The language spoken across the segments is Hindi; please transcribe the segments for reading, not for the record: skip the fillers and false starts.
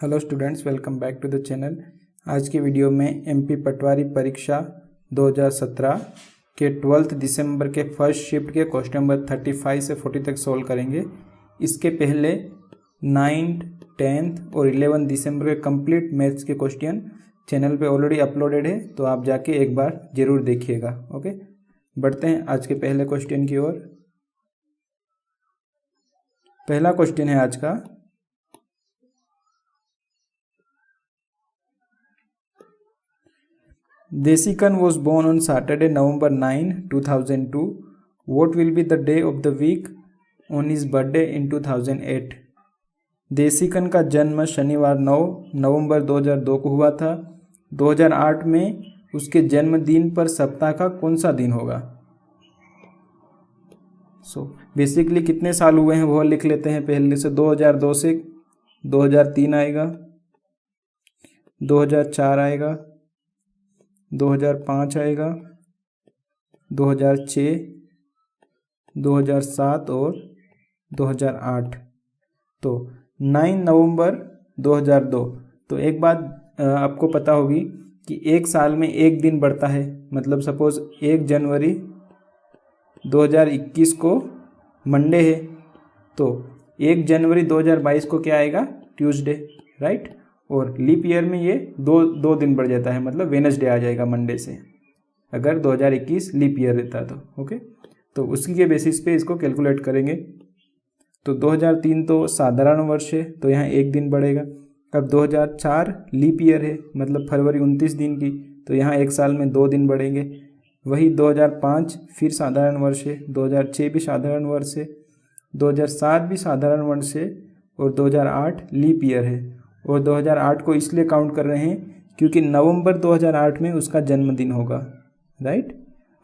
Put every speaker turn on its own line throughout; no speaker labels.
Hello students, welcome back to the channel. आज की वीडियो में एमपी पटवारी परीक्षा 2017 के 12 दिसंबर के फर्स्ट शिफ्ट के क्वेश्चन नंबर 35 से 40 तक सॉल्व करेंगे। इसके पहले 9th, 10th और 11 दिसंबर के कंप्लीट मैथ्स के क्वेश्चन चैनल पे ऑलरेडी अपलोडेड है, तो आप जाके एक बार ज़रूर देखिएगा। ओके, बढ़ते हैं आज के पहले क्वेश्चन की ओर। पहला क्वेश्चन है आज का, Desikan was born on Saturday, November 9, 2002. What will be the day of the week on his birthday in 2008? देसिकन का जन्म शनिवार 9 नवंबर 2002 को हुआ था। 2008 में उसके जन्मदिन पर सप्ताह का कौन सा दिन होगा? बेसिकली कितने साल हुए हैं वो लिख लेते हैं पहले से। 2002 से 2003 आएगा, 2004 आएगा, 2005 आएगा, 2006, 2007 और 2008। तो 9 नवंबर 2002। तो एक बात आपको पता होगी कि एक साल में एक दिन बढ़ता है। मतलब सपोज 1 जनवरी 2021 को मंडे है, तो 1 जनवरी 2022 को क्या आएगा? Tuesday, right. और लीप ईयर में ये दो दिन बढ़ जाता है, मतलब वेडनेसडे आ जाएगा मंडे से, अगर 2021 लीप ईयर रहता तो। ओके, तो उसी के बेसिस पे इसको कैलकुलेट करेंगे। तो 2003 तो साधारण वर्ष है, तो यहाँ एक दिन बढ़ेगा। अब 2004 लीप ईयर है, मतलब फरवरी 29 दिन की, तो यहाँ एक साल में 2 दिन बढ़ेंगे। वही 2005 फिर साधारण वर्ष है, 2006 भी साधारण वर्ष है, 2007 भी साधारण वर्ष है, और 2008 लीप ईयर है। और 2008 को इसलिए काउंट कर रहे हैं क्योंकि नवंबर 2008 में उसका जन्मदिन होगा, राइट।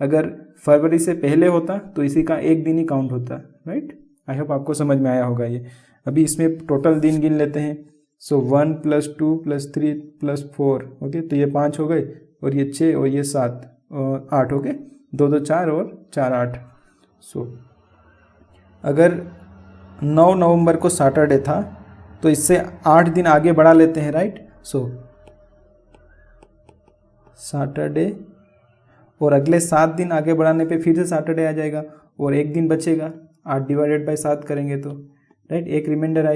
अगर फरवरी से पहले होता तो इसी का एक दिन ही काउंट होता, राइट। आई होप आपको समझ में आया होगा ये। अभी इसमें टोटल दिन गिन लेते हैं। 1 + 2 + 3 + 4, ओके, तो ये 5 हो गए, और ये 6 और ये 7 और 8 हो गए। 2 2 4 और 4 8। अगर 9 नवंबर को सैटरडे था तो इससे 8 दिन आगे बढ़ा लेते हैं, राइट। सैटरडे, और अगले 7 दिन आगे बढ़ाने पे फिर से सैटरडे आ जाएगा, और एक दिन बचेगा। 8 / 7 करेंगे तो, राइट, एक रिमाइंडर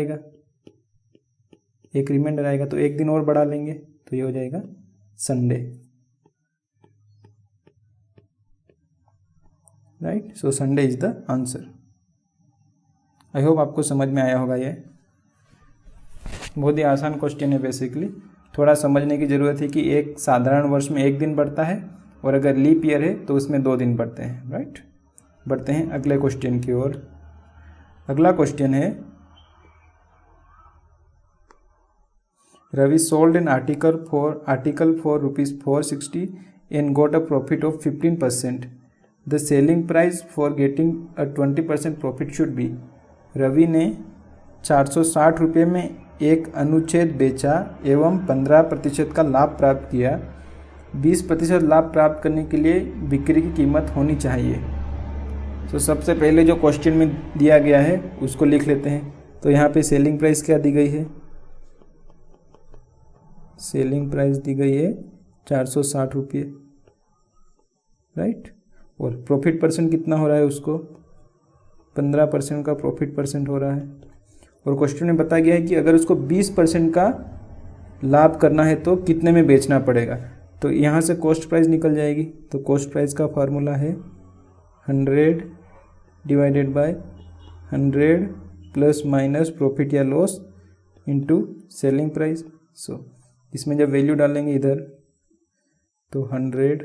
आएगा, तो एक दिन और बढ़ा लेंगे, तो ये हो जाएगा Sunday, right. Sunday is the answer. I hope आपको समझ में आया होगा। ये बहुत ही आसान क्वेश्चन है। बेसिकली थोड़ा समझने की ज़रूरत है कि एक साधारण वर्ष में एक दिन बढ़ता है, और अगर लीप ईयर है तो उसमें 2 दिन बढ़ते हैं, राइट। बढ़ते हैं अगले क्वेश्चन की ओर। अगला क्वेश्चन है, Ravi sold an article for ₹460 and got a profit of 15%. The selling price for getting a 20% profit should be। Ravi ने 460 रुपये में एक अनुच्छेद बेचा एवं 15% का लाभ प्राप्त किया। 20% लाभ प्राप्त करने के लिए बिक्री की कीमत होनी चाहिए। सबसे पहले जो क्वेश्चन में दिया गया है उसको लिख लेते हैं। तो यहाँ पे सेलिंग प्राइस क्या दी गई है? सेलिंग प्राइस दी गई है 460 रुपये, राइट। और प्रॉफिट परसेंट कितना हो रहा है उसको? 15% का प्रॉफिट परसेंट हो रहा है। और क्वेश्चन में बताया गया है कि अगर उसको 20% का लाभ करना है तो कितने में बेचना पड़ेगा। तो यहाँ से कॉस्ट प्राइस निकल जाएगी। तो कॉस्ट प्राइस का फार्मूला है 100 / 100 ± प्रॉफिट या लॉस इंटू सेलिंग प्राइस। इसमें जब वैल्यू डालेंगे इधर, तो 100,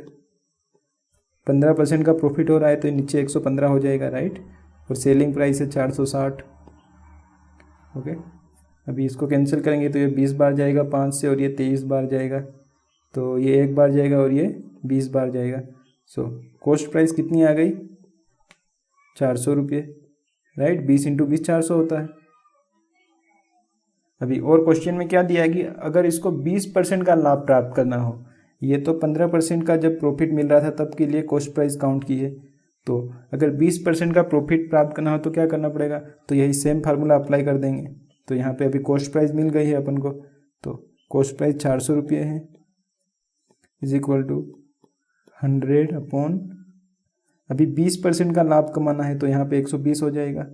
15% का प्रॉफिट हो रहा है तो नीचे 115 हो जाएगा, राइट। और सेलिंग प्राइस है 460, ओके। अभी इसको कैंसिल करेंगे तो ये 20 बार जाएगा 5 से, और ये 23 बार जाएगा, तो ये 1 बार जाएगा, और ये 20 बार जाएगा। कॉस्ट प्राइस कितनी आ गई? 400 रुपये, राइट। 20 × 20 400 होता है। अभी और क्वेश्चन में क्या दिया है कि अगर इसको 20% का लाभ प्राप्त करना हो, ये तो 15% का जब प्रॉफिट मिल रहा था तब के लिए कॉस्ट प्राइस काउंट की है। तो अगर 20% का प्रॉफिट प्राप्त करना हो तो क्या करना पड़ेगा? तो यही सेम फार्मूला अप्लाई कर देंगे। तो यहाँ पे अभी कॉस्ट प्राइस मिल गई है अपन को, तो कॉस्ट प्राइस 400 रुपये है इज इक्वल टू 100 अपॉन, अभी 20% का लाभ कमाना है तो यहाँ पे 120 हो जाएगा,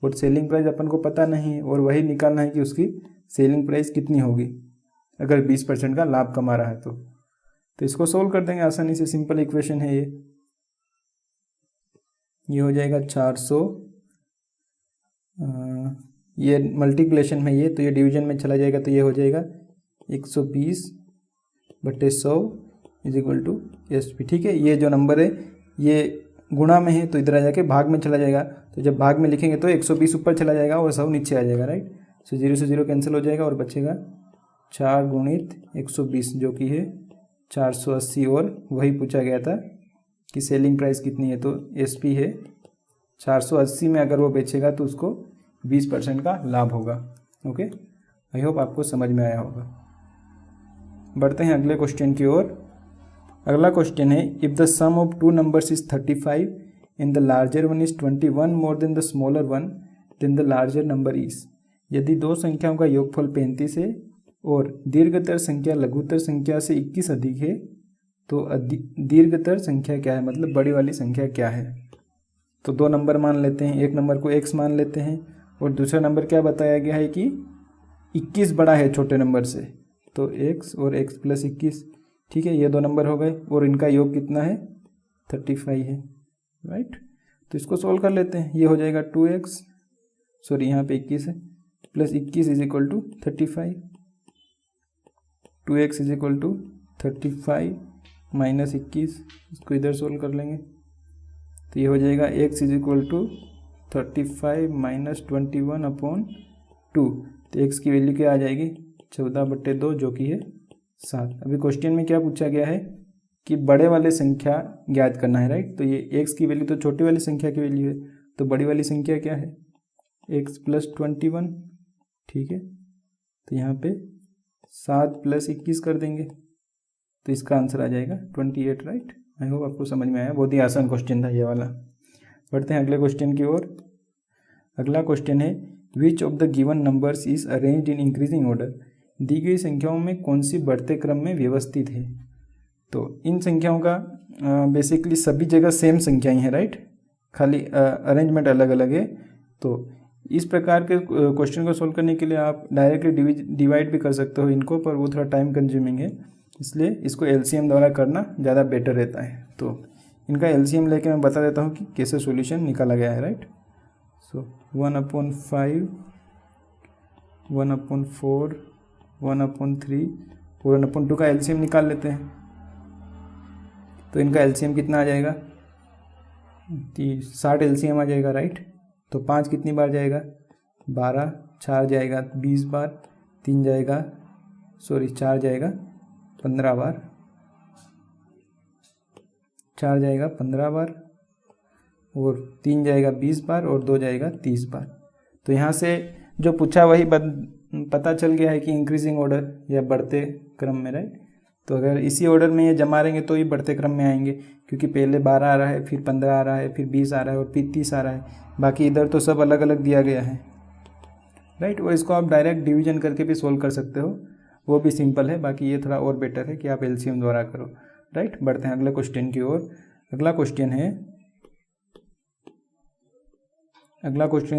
और सेलिंग प्राइस अपन को पता नहीं है और वही निकालना है कि उसकी सेलिंग प्राइस कितनी होगी अगर 20% का लाभ कमा रहा है तो इसको सोल्व कर देंगे आसानी से। सिंपल इक्वेशन है ये हो जाएगा 400, ये मल्टीप्लिकेशन में ये, तो ये डिवीजन में चला जाएगा तो ये हो जाएगा 120/100 इज इक्वल टू SP। ठीक है, ये जो नंबर है ये गुणा में है तो इधर आ जाके भाग में चला जाएगा, तो जब भाग में लिखेंगे तो 120 ऊपर चला जाएगा और 100 नीचे आ जाएगा, राइट। सो 0 से 0 कैंसिल हो जाएगा और बचेगा 4 गुणित 120 जो कि है 480, और वही पूछा गया था कि सेलिंग प्राइस कितनी है, तो SP है 480 में अगर वो बेचेगा तो उसको 20% का लाभ होगा। ओके, आई होप आपको समझ में आया होगा। बढ़ते हैं अगले क्वेश्चन की ओर। अगला क्वेश्चन है, if the sum of two numbers is 35 and the larger one is 21 more than the smaller one, then the larger number is. यदि दो संख्याओं का योगफल 35 है और दीर्घतर संख्या लघुतर संख्या से 21 अधिक है तो दीर्घतर संख्या क्या है, मतलब बड़ी वाली संख्या क्या है। तो दो नंबर मान लेते हैं, एक नंबर को x मान लेते हैं और दूसरा नंबर क्या बताया गया है कि 21 बड़ा है छोटे नंबर से, तो x और x + 21। ठीक है, ये दो नंबर हो गए और इनका योग कितना है 35 है, राइट। तो इसको सोल्व कर लेते हैं, ये हो जाएगा 2x, सॉरी यहाँ पे 21 है, + 21 is equal to 35। 2x is equal to 35 minus 21, इसको इधर सोल्व कर लेंगे तो ये हो जाएगा x is equal to 35 minus 21 upon 2, तो x की वैल्यू क्या आ जाएगी 14/2 जो कि है 7। अभी क्वेश्चन में क्या पूछा गया है कि बड़े वाले संख्या ज्ञात करना है, राइट। तो ये x की वैल्यू तो छोटी वाली संख्या की वैल्यू है, तो बड़ी वाली संख्या क्या है x + 21। ठीक है, तो यहाँ पे 7 + 21 कर देंगे तो इसका आंसर आ जाएगा 28, राइट। आई होप आपको समझ में आया, बहुत ही आसान क्वेश्चन था ये वाला। बढ़ते हैं अगले क्वेश्चन की ओर। अगला क्वेश्चन है, which of the given numbers is arranged in increasing order. दी गई संख्याओं में कौन सी बढ़ते क्रम में व्यवस्थित है। तो इन संख्याओं का बेसिकली सभी जगह सेम संख्याएं हैं, राइट, खाली अरेंजमेंट अलग अलग है। तो इस प्रकार के क्वेश्चन को सोल्व करने के लिए आप डायरेक्टली डिवाइड भी कर सकते हो इनको, पर वो थोड़ा टाइम कंज्यूमिंग है, इसलिए इसको LCM द्वारा करना ज़्यादा बेटर रहता है। तो इनका LCM लेके मैं बता देता हूँ कि कैसे सॉल्यूशन निकाला गया है, राइट। सो 1/5, 1/4, 1/3 और 1/2 का LCM निकाल लेते हैं। तो इनका LCM कितना आ जाएगा 60 LCM आ जाएगा, राइट। तो 5 कितनी बार जाएगा 12, 4 जाएगा 20 बार, 3 जाएगा 4 जाएगा 15 बार, 4 जाएगा 15 बार और 3 जाएगा 20 बार और 2 जाएगा 30 बार। तो यहाँ से जो पूछा वही पता चल गया है कि इंक्रीजिंग ऑर्डर या बढ़ते क्रम में, राइट। तो अगर इसी ऑर्डर में ये जमा रहेंगे तो ही बढ़ते क्रम में आएंगे, क्योंकि पहले 12 आ रहा है, फिर 15 आ रहा है, फिर 20 आ रहा है और फिर 30 आ रहा है। बाकी इधर तो सब अलग अलग दिया गया है, राइट। और इसको आप डायरेक्ट डिवीजन करके भी सोल्व कर सकते हो, वो भी सिंपल है। बाकी ये थोड़ा और बेटर है कि आप LCM द्वारा करो, राइट। बढ़ते हैं अगले क्वेश्चन की ओर। अगला क्वेश्चन है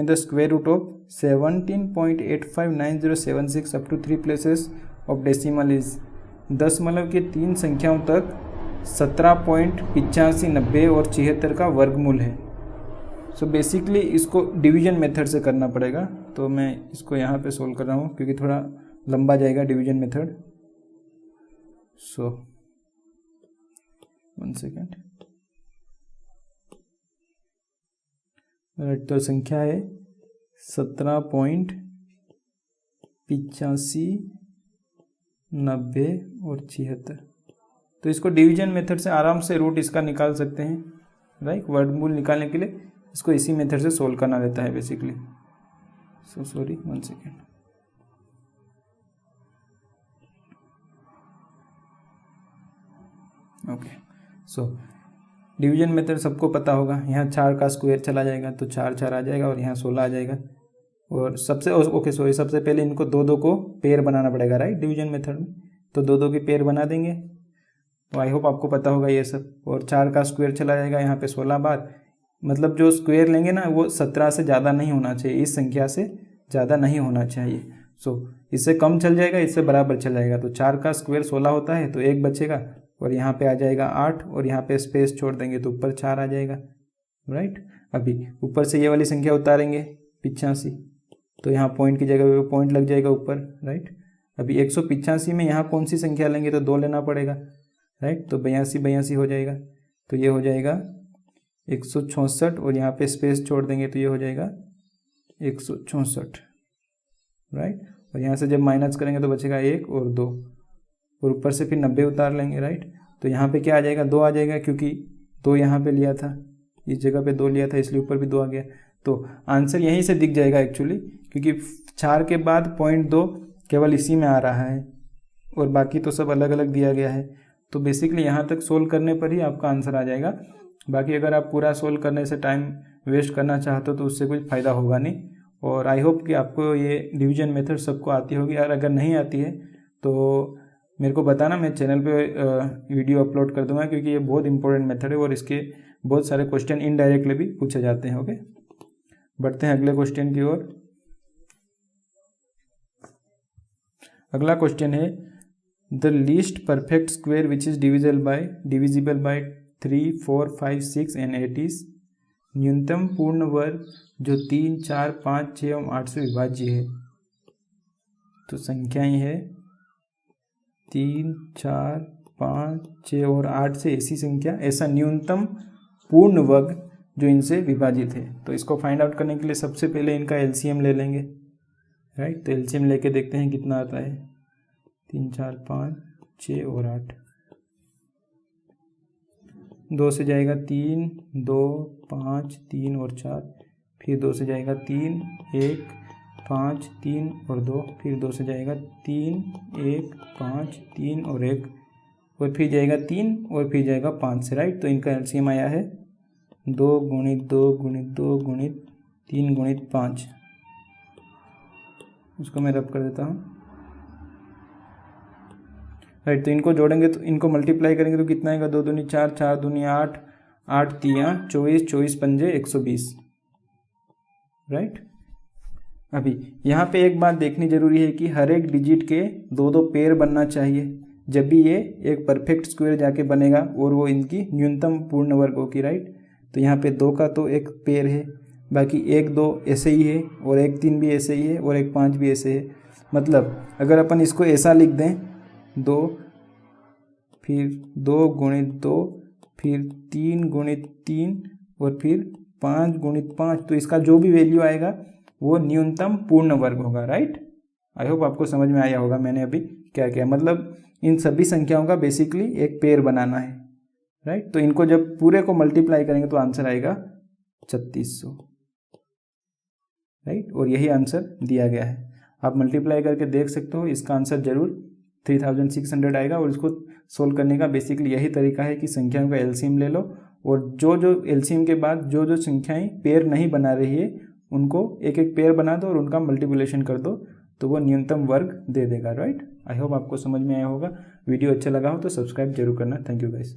the square root of 17.859076 up to 3 places of decimal is. दशमलव के 3 संख्याओं तक 17.85, 90 और 76 का वर्गमूल है। सो बेसिकली इसको डिवीजन मेथड से करना पड़ेगा, तो मैं इसको यहाँ पे सोल्व कर रहा हूँ क्योंकि थोड़ा लंबा जाएगा डिवीजन मेथड। सो 1 सेकेंड, राइट। तो संख्या है 17.85, 90 और 76। तो इसको डिवीजन मेथड से आराम से रूट इसका निकाल सकते हैं, राइट। वर्गमूल निकालने के लिए इसको इसी मेथड से सोल्व करना रहता है basically. So sorry 1 second. Okay, so division method सबको पता होगा। यहाँ 4 का स्क्वायर चला जाएगा तो 4 4 आ जाएगा और यहाँ 16 आ जाएगा और सबसे पहले इनको दो दो को पेयर बनाना पड़ेगा, राइट, डिवीजन मेथड में। तो दो दो की पेयर बना देंगे। तो आई होप आपको पता होगा ये सब। और 4 का स्क्वायर चला जाएगा यहाँ पे 16 बार, मतलब जो स्क्वायर लेंगे ना वो 17 से ज़्यादा नहीं होना चाहिए, इस संख्या से ज़्यादा नहीं होना चाहिए। इससे कम चल जाएगा, इससे बराबर चल जाएगा। तो 4 का स्क्वायर 16 होता है, तो 1 बचेगा और यहाँ पे आ जाएगा 8 और यहाँ पे स्पेस छोड़ देंगे तो ऊपर 4 आ जाएगा, राइट। अभी ऊपर से ये वाली संख्या उतारेंगे 85, तो यहाँ पॉइंट की जगह पे पॉइंट लग जाएगा ऊपर, राइट। अभी 185 में यहाँ कौन सी संख्या लेंगे, तो 2 लेना पड़ेगा, राइट। तो 82 हो जाएगा, तो ये हो जाएगा 164 और यहाँ पे स्पेस छोड़ देंगे तो ये हो जाएगा 164, राइट। और यहाँ से जब माइनस करेंगे तो बचेगा 1 और 2 और ऊपर से फिर 90 उतार लेंगे, राइट। तो यहाँ पे क्या आ जाएगा, 2 आ जाएगा, क्योंकि 2 यहाँ पे लिया था, इस जगह पे 2 लिया था, इसलिए ऊपर भी 2 आ गया। तो आंसर यहीं से दिख जाएगा एक्चुअली, क्योंकि 4 के बाद 0.2 केवल इसी में आ रहा है और बाकी तो सब अलग अलग दिया गया है। तो बेसिकली यहाँ तक सोल्व करने पर ही आपका आंसर आ जाएगा। बाकी अगर आप पूरा सोल्व करने से टाइम वेस्ट करना चाहते हो तो उससे कोई फ़ायदा होगा नहीं। और आई होप कि आपको ये डिवीजन मेथड सबको आती होगी, और अगर नहीं आती है तो मेरे को बताना, मैं चैनल पे वीडियो अपलोड कर दूंगा, क्योंकि ये बहुत इंपॉर्टेंट मेथड है और इसके बहुत सारे क्वेश्चन इनडायरेक्टली भी पूछे जाते हैं। ओके, बढ़ते हैं अगले क्वेश्चन की ओर। अगला क्वेश्चन है the least perfect square which is divisible by 3, 4, 5, 6 and 8 is, न्यूनतम पूर्ण वर्ग जो 3, 4, 5, 6 एवं 8 से विभाज्य है। तो संख्याएं है 3, 4, 5, 6 और 8 से ऐसी संख्या, ऐसा न्यूनतम पूर्ण वर्ग जो इनसे विभाजित है। तो इसको फाइंड आउट करने के लिए सबसे पहले इनका एलसीएम ले लेंगे, राइट। तो एलसीएम लेके देखते हैं कितना आता है। 3, 4, 5, 6 और 8, 2 से जाएगा 3, 2, 5, 3 और 4, फिर 2 से जाएगा 3, 1, 5, 3 और 2, फिर 2 से जाएगा 3, 1, 5, 3 और 1, और फिर जाएगा 3 और फिर जाएगा 5 से, राइट। तो इनका एलसीएम आया है 2 गुणित 2 गुणित 2 गुणित 3 गुणित 5। इसको मैं रब कर देता हूँ, राइट। तो इनको जोड़ेंगे तो इनको मल्टीप्लाई करेंगे तो कितना आएगा, 2 दूनी 4, 4 दूनी 8, 8 तियाँ 24, 24 पंजे 120, राइट। अभी यहाँ पे एक बात देखनी जरूरी है कि हर एक डिजिट के 2-2 पेयर बनना चाहिए, जब भी ये एक परफेक्ट स्क्वायर जाके बनेगा और वो इनकी न्यूनतम पूर्ण वर्ग होगी, राइट। तो यहाँ पे 2 का तो एक पेयर है, बाकी 1, 2 ऐसे ही है और 1, 3 भी ऐसे ही है और 1, 5 भी ऐसे है। मतलब अगर अपन इसको ऐसा लिख दें, 2 फिर 2 गुणित 2 फिर 3 गुणित 3 और फिर 5 गुणित 5, तो इसका जो भी वैल्यू आएगा वो न्यूनतम पूर्ण वर्ग होगा, राइट। आई होप आपको समझ में आया होगा मैंने अभी क्या किया। मतलब इन सभी संख्याओं का बेसिकली एक पेयर बनाना है, राइट। तो इनको जब पूरे को मल्टीप्लाई करेंगे तो आंसर आएगा 3600, राइट। और यही आंसर दिया गया है, आप मल्टीप्लाई करके देख सकते हो। इसका आंसर जरूर 3600 आएगा। और इसको सोल्व करने का बेसिकली यही तरीका है कि संख्याओं का एलसीएम ले लो और जो एलसीएम के बाद जो संख्याएं पेयर नहीं बना रही है उनको एक एक पेयर बना दो और उनका मल्टीप्लिकेशन कर दो, तो वो न्यूनतम वर्ग दे देगा, राइट। आई होप आपको समझ में आया होगा। वीडियो अच्छा लगा हो तो सब्सक्राइब जरूर करना। Thank you guys.